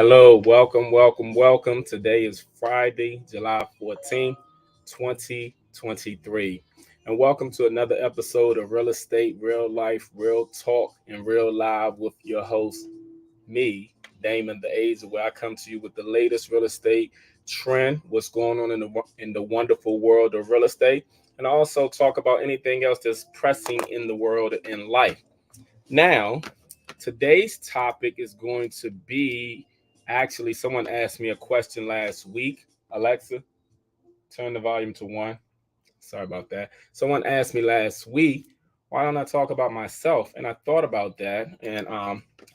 Hello, welcome. Today is Friday, July 14th, 2023. And welcome to another episode of Real Estate, Real Life, Real Talk, and Real Live with your host, me, Damon the Age, where I come to you with the latest real estate trend, what's going on in the wonderful world of real estate, and I also talk about anything else that's pressing in the world in life. Now, today's topic is going to be actually someone asked me a question last week. Alexa, turn the volume to one. Sorry about that. Someone asked me last week, why don't I talk about myself? And I thought about that and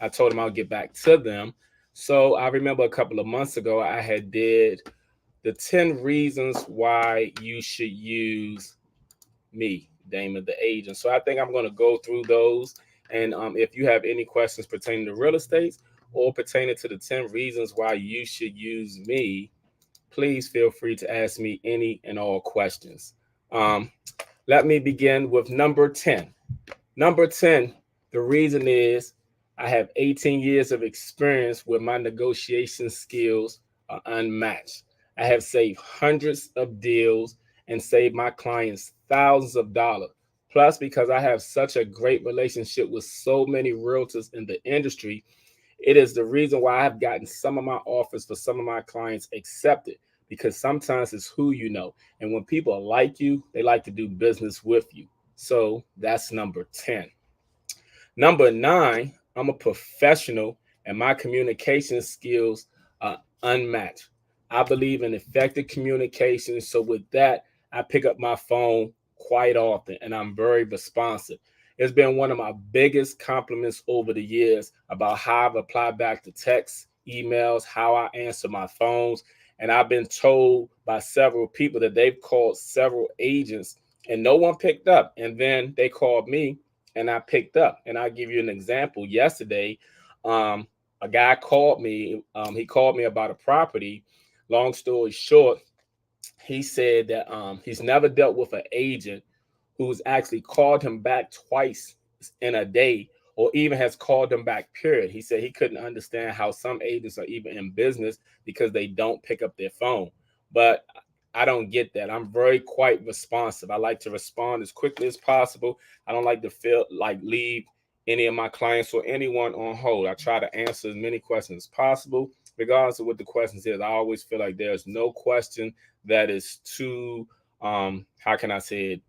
I told them I'll get back to them. So I remember a couple of months ago, I had did the 10 reasons why you should use me, Damon the agent. So I think I'm going to go through those. And if you have any questions pertaining to real estate or pertaining to the 10 reasons why you should use me, please feel free to ask me any and all questions. Um, Let me begin with number 10. Number 10, the reason is I have 18 years of experience where my negotiation skills are unmatched. I have saved hundreds of deals and saved my clients thousands of dollars. Plus, because I have such a great relationship with so many realtors in the industry, it is the reason why I've gotten some of my offers for some of my clients accepted because sometimes it's who you know. And when people like you, they like to do business with you. So that's number 10. Number 9, I'm a professional and my communication skills are unmatched. I believe in effective communication. So with that, I pick up my phone quite often and I'm very responsive. It's been one of my biggest compliments over the years about how I've applied back to texts, emails, how I answer my phones. And I've been told by several people that they've called several agents and no one picked up. And then they called me and I picked up. And I'll give you an example. Yesterday, a guy called me. He called me about a property. Long story short, he said that he's never dealt with an agent who's actually called him back twice in a day or even has called him back, period. He said he couldn't understand how some agents are even in business because they don't pick up their phone. But I don't get that. I'm very quite responsive. I like to respond as quickly as possible. I don't like to feel like leave any of my clients or anyone on hold. I try to answer as many questions as possible, regardless of what the questions is. I always feel like there's no question that is too how can I say it,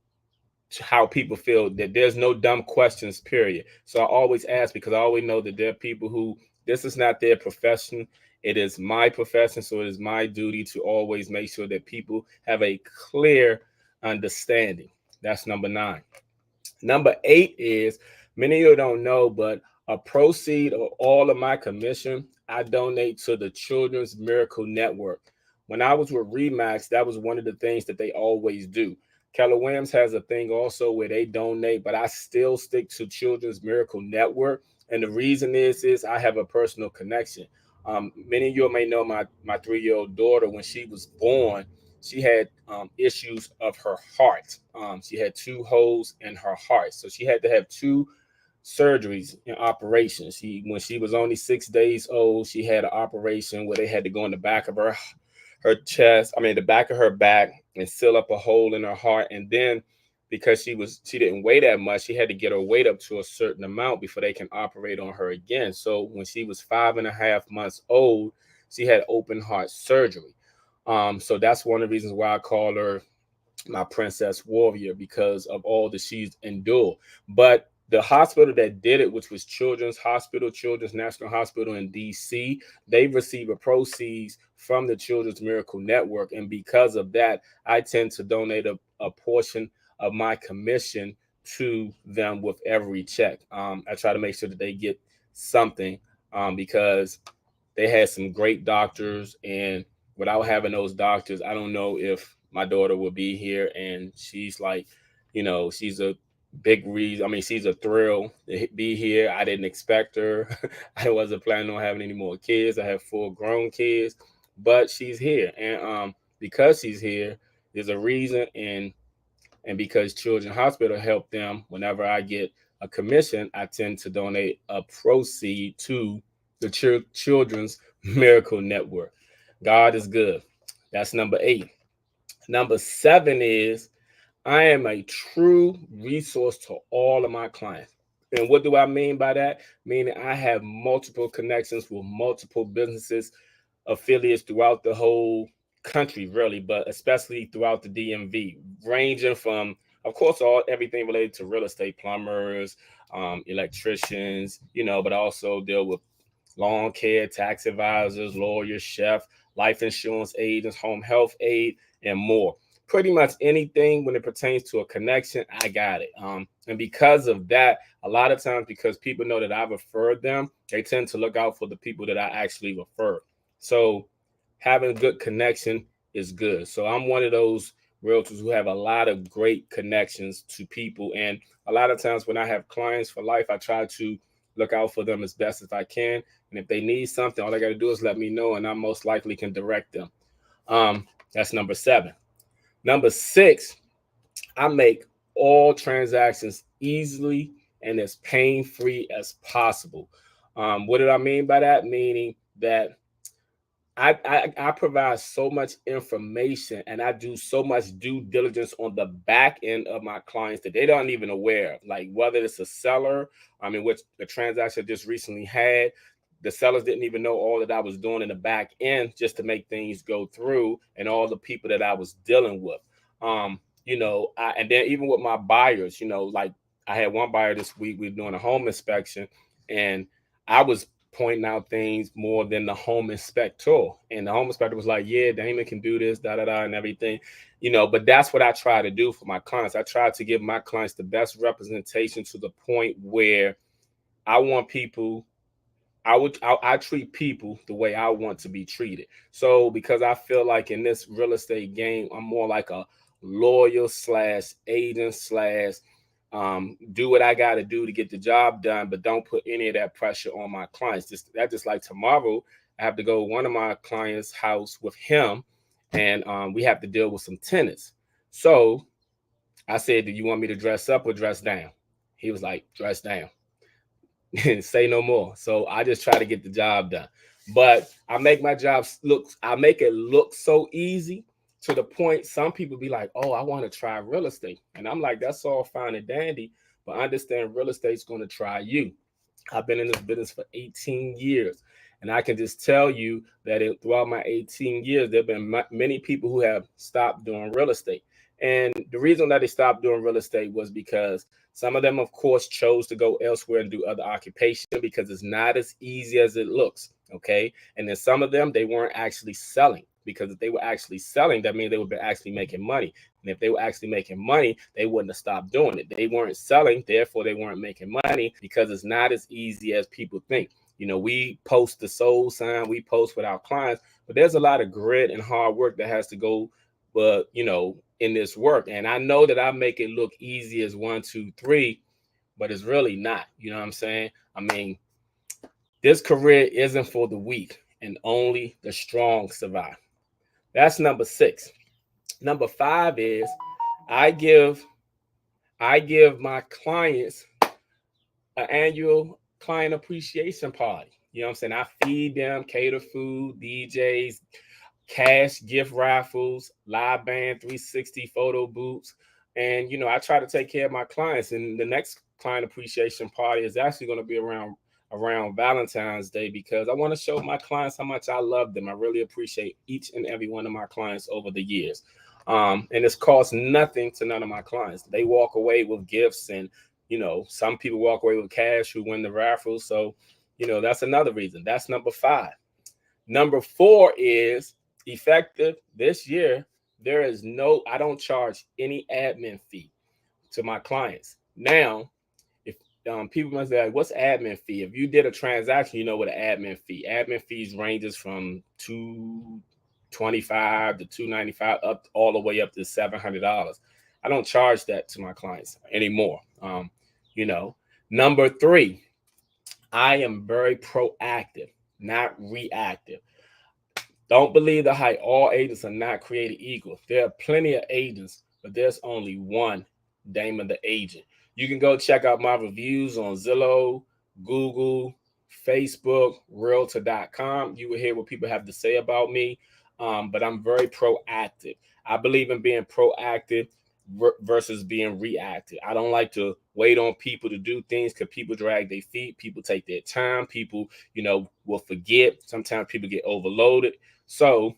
how people feel that there's no dumb questions, period. So I always ask because I always know that there are people who this is not their profession. It is my profession. So it is my duty to always make sure that people have a clear understanding. That's number 9. Number 8 is many of you don't know, but a proceed of all of my commission, I donate to the Children's Miracle Network. When I was with Remax, that was one of the things that they always do. Keller Williams has a thing also where they donate, but I still stick to Children's Miracle Network. And the reason is I have a personal connection. Many of you may know my 3-year-old daughter when she was born she had issues of her heart. She had 2 holes in her heart, so she had to have 2 surgeries and operations. When she was only 6 days old, she had an operation where they had to go in the back of her chest, I mean the back of her back, and seal up a hole in her heart. And then because she didn't weigh that much, she had to get her weight up to a certain amount before they can operate on her again. So when she was 5.5 months old, she had open heart surgery. So that's one of the reasons why I call her my princess warrior because of all that she's endured. But the hospital that did it, which was Children's National Hospital in DC, they receive a proceeds from the Children's Miracle Network. And because of that, I tend to donate a portion of my commission to them with every check. I try to make sure that they get something because they had some great doctors, and without having those doctors, I don't know if my daughter will be here. And she's like, she's a big reason. I mean, she's a thrill to be here. I didn't expect her. I wasn't planning on having any more kids. I have 4 grown kids, but she's here, and because she's here, there's a reason, and because Children's Hospital helped them, whenever I get a commission, I tend to donate a proceed to the Children's Miracle Network. God is good. That's number 8. Number 7 is I am a true resource to all of my clients. And what do I mean by that? Meaning I have multiple connections with multiple businesses, affiliates throughout the whole country, really, but especially throughout the DMV, ranging from, of course, everything related to real estate, plumbers, electricians, but I also deal with lawn care, tax advisors, lawyers, chef, life insurance agents, home health aid, and more. Pretty much anything when it pertains to a connection, I got it. And because of that, a lot of times, because people know that I've referred them, they tend to look out for the people that I actually refer. So having a good connection is good. So I'm one of those realtors who have a lot of great connections to people. And a lot of times when I have clients for life, I try to look out for them as best as I can. And if they need something, all I got to do is let me know, and I most likely can direct them. That's number 7. Number 6, I make all transactions easily and as pain-free as possible. What did I mean by that? Meaning that I provide so much information and I do so much due diligence on the back end of my clients that they don't even aware of. Like whether it's a seller, which the transaction I just recently had, the sellers didn't even know all that I was doing in the back end just to make things go through, and all the people that I was dealing with. And then even with my buyers, like I had one buyer this week, we were doing a home inspection, and I was pointing out things more than the home inspector. And the home inspector was like, yeah, Damon can do this, and everything, but that's what I try to do for my clients. I try to give my clients the best representation to the point where I want people, I treat people the way I want to be treated. So because I feel like in this real estate game, I'm more like a lawyer / agent / do what I got to do to get the job done, but don't put any of that pressure on my clients. Just like tomorrow, I have to go to one of my clients' house with him, and we have to deal with some tenants. So I said, do you want me to dress up or dress down? He was like, dress down. Say no more. So I just try to get the job done. But I make it look so easy to the point some people be like, oh, I want to try real estate. And I'm like, that's all fine and dandy, but understand real estate's going to try you. I've been in this business for 18 years. And I can just tell you that throughout my 18 years, there have been many people who have stopped doing real estate. And the reason that they stopped doing real estate was because some of them, of course, chose to go elsewhere and do other occupation because it's not as easy as it looks. Okay. And then some of them, they weren't actually selling, because if they were actually selling, that means they would be actually making money. And if they were actually making money, they wouldn't have stopped doing it. They weren't selling, therefore they weren't making money, because it's not as easy as people think. We post the soul sign, we post with our clients, but there's a lot of grit and hard work that has to go, in this work. And I know that I make it look easy as 1, 2, 3, but it's really not. You know what I'm saying? This career isn't for the weak, and only the strong survive. That's number 6. Number 5 is I give my clients an annual client appreciation party. You know what I'm saying? I feed them, cater food, DJs, cash gift raffles, live band, 360 photo booths. And, I try to take care of my clients. And the next client appreciation party is actually going to be around Valentine's Day, because I want to show my clients how much I love them. I really appreciate each and every one of my clients over the years. And it's cost nothing to none of my clients. They walk away with gifts, and, some people walk away with cash who win the raffles. So, that's another reason. That's number 5. Number 4 is effective this year. I don't charge any admin fee to my clients. Now, if people must be like, what's admin fee? If you did a transaction, you know what an admin fee. Admin fees ranges from $225 to $295 up all the way up to $700. I don't charge that to my clients anymore. Number 3, I am very proactive, not reactive. Don't believe the hype. All agents are not created equal. There are plenty of agents, but there's only one Damon the Agent. You can go check out my reviews on Zillow, Google, Facebook, realtor.com. You will hear what people have to say about me. But I'm very proactive. I believe in being proactive versus being reactive. I don't like to wait on people to do things because people drag their feet. People take their time. People, will forget. Sometimes people get overloaded. So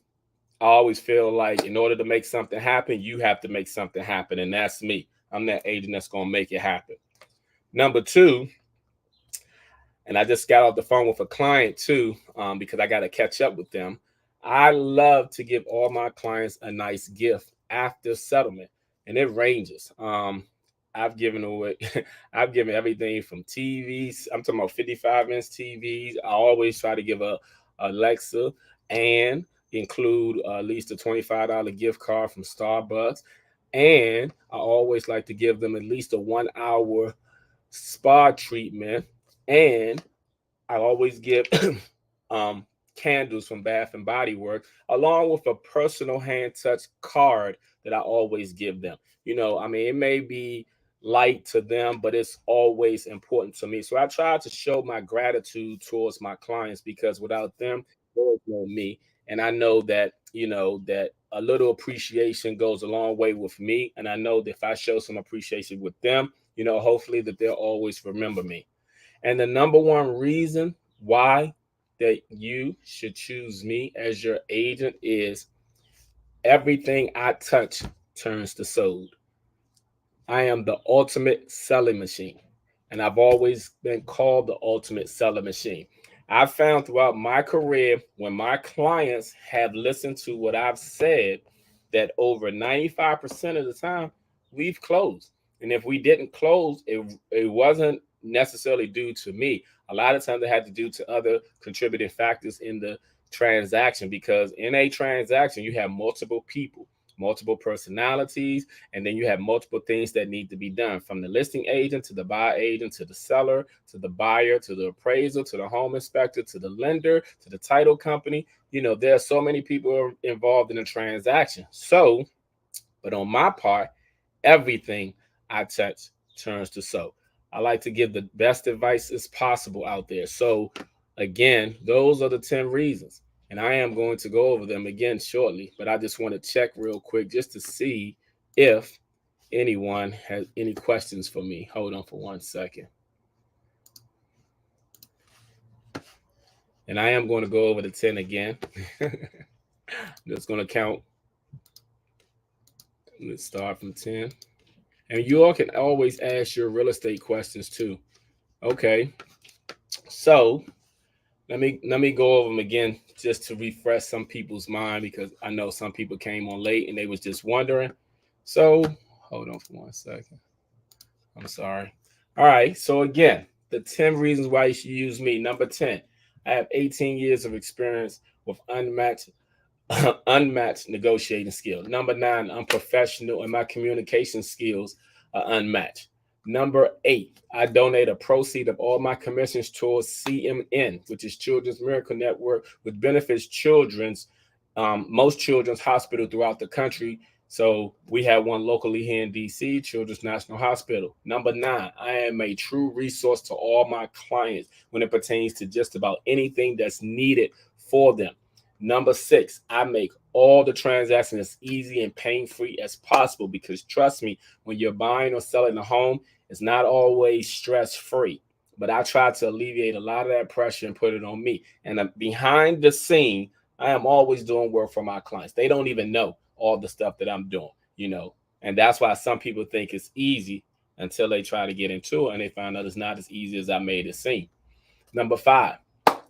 I always feel like in order to make something happen, you have to make something happen. And that's me. I'm that agent that's going to make it happen. Number two, and I just got off the phone with a client too, because I got to catch up with them. I love to give all my clients a nice gift after settlement, and it ranges. I've given away, I've given everything from TVs. I'm talking about 55-inch TVs. I always try to give a Alexa and include at least a $25 gift card from Starbucks. And I always like to give them at least a 1 hour spa treatment. And I always give candles from Bath and Body Works, along with a personal hand touch card that I always give them. It may be light to them, but it's always important to me. So I try to show my gratitude towards my clients because without them, there is no me. And I know that, that a little appreciation goes a long way with me. And I know that if I show some appreciation with them, hopefully that they'll always remember me. And the number one reason why that you should choose me as your agent is everything I touch turns to sold. I am the ultimate selling machine, and I've always been called the ultimate selling machine. I've found throughout my career when my clients have listened to what I've said that over 95% of the time we've closed. And if we didn't close, it wasn't necessarily due to me. A lot of times it had to do to other contributing factors in the transaction because in a transaction, you have multiple people, multiple personalities, and then you have multiple things that need to be done from the listing agent to the buy agent to the seller to the buyer to the appraiser to the home inspector to the lender to the title company. There are so many people involved in a transaction. So, but on my part, everything I touch turns to sold. I like to give the best advice as possible out there. So, again, those are the 10 reasons. And I am going to go over them again shortly, but I just want to check real quick just to see if anyone has any questions for me. Hold on for 1 second. And I am going to go over the 10 again. I'm just going to count. Let's start from 10. And you all can always ask your real estate questions too. Okay. So let me go over them again just to refresh some people's mind because I know some people came on late and they was just wondering. So hold on for 1 second. I'm sorry. All right. So again, the 10 reasons why you should use me. Number 10, I have 18 years of experience with unmatched negotiating skills. Number 9, I'm professional and my communication skills are unmatched. Number 8, I donate a proceed of all my commissions towards CMN, which is Children's Miracle Network, which benefits most children's hospital throughout the country. So we have one locally here in DC, Children's National Hospital. Number 9, I am a true resource to all my clients when it pertains to just about anything that's needed for them. Number 6, I make all the transactions as easy and pain-free as possible because trust me, when you're buying or selling a home, it's not always stress-free. But I try to alleviate a lot of that pressure and put it on me. And behind the scene, I am always doing work for my clients. They don't even know all the stuff that I'm doing, And that's why some people think it's easy until they try to get into it and they find out it's not as easy as I made it seem. Number 5,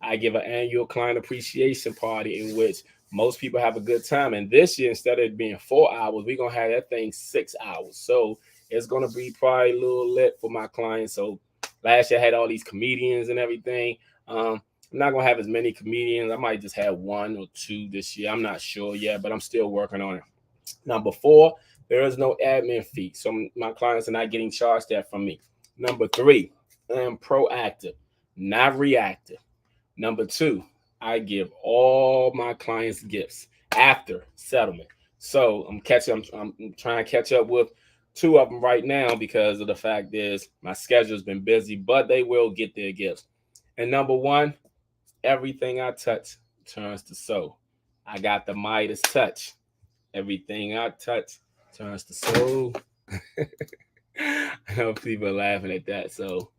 I give an annual client appreciation party in which most people have a good time. And this year, instead of it being 4 hours, we're going to have that thing 6 hours. So it's going to be probably a little lit for my clients. So last year I had all these comedians and everything. I'm not going to have as many comedians. I might just have 1 or 2 this year. I'm not sure yet, but I'm still working on it. Number 4, there is no admin fee. So my clients are not getting charged that from me. Number 3, I am proactive, not reactive. Number 2, I give all my clients gifts after settlement. So I'm trying to catch up with 2 of them right now because of the fact is my schedule has been busy, but they will get their gifts. And number one, everything I touch turns to soul. I got the Midas touch. Everything I touch turns to soul. I know people are laughing at that. So,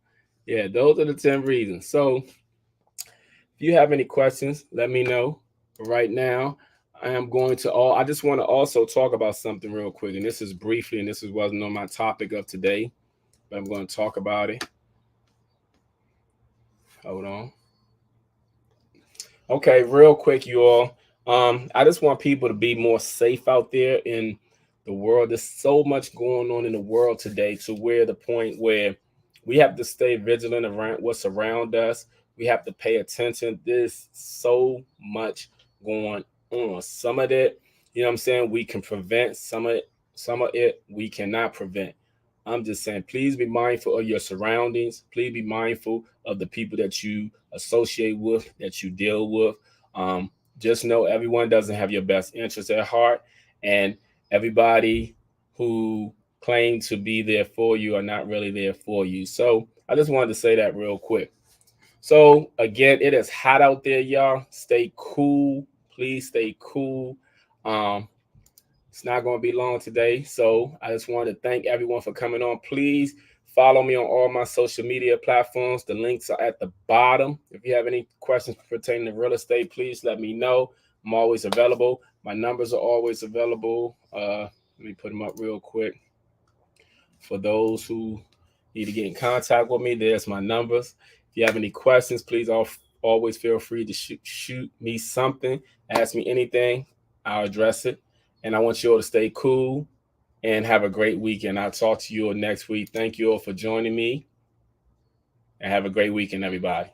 yeah, those are the 10 reasons. So, if you have any questions, let me know. But right now, I just want to also talk about something real quick. And this is briefly, and this wasn't on my topic of today, but I'm going to talk about it. Hold on. Okay, real quick, you all. I just want people to be more safe out there in the world. There's so much going on in the world today to where the point where we have to stay vigilant around what's around us. We have to pay attention. There's so much going on. Some of it, you know what I'm saying, we can prevent. Some of it we cannot prevent. I'm just saying, please be mindful of your surroundings. Please be mindful of the people that you associate with, that you deal with. Um, just know everyone doesn't have your best interests at heart, and everybody who claim to be there for you are not really there for you. So I just wanted to say that real quick. So again, it is hot out there, y'all. Stay cool. Please stay cool. Um, it's not going to be long today. So I just want to thank everyone for coming on. Please follow me on all my social media platforms. The links are at the bottom. If you have any questions pertaining to real estate, please let me know. I'm always available. My numbers are always available. Let me put them up real quick. For those who need to get in contact with me, there's my numbers. If you have any questions, please always feel free to shoot me something. Ask me anything. I'll address it. And I want you all to stay cool and have a great weekend. I'll talk to you all next week. Thank you all for joining me. And have a great weekend, everybody.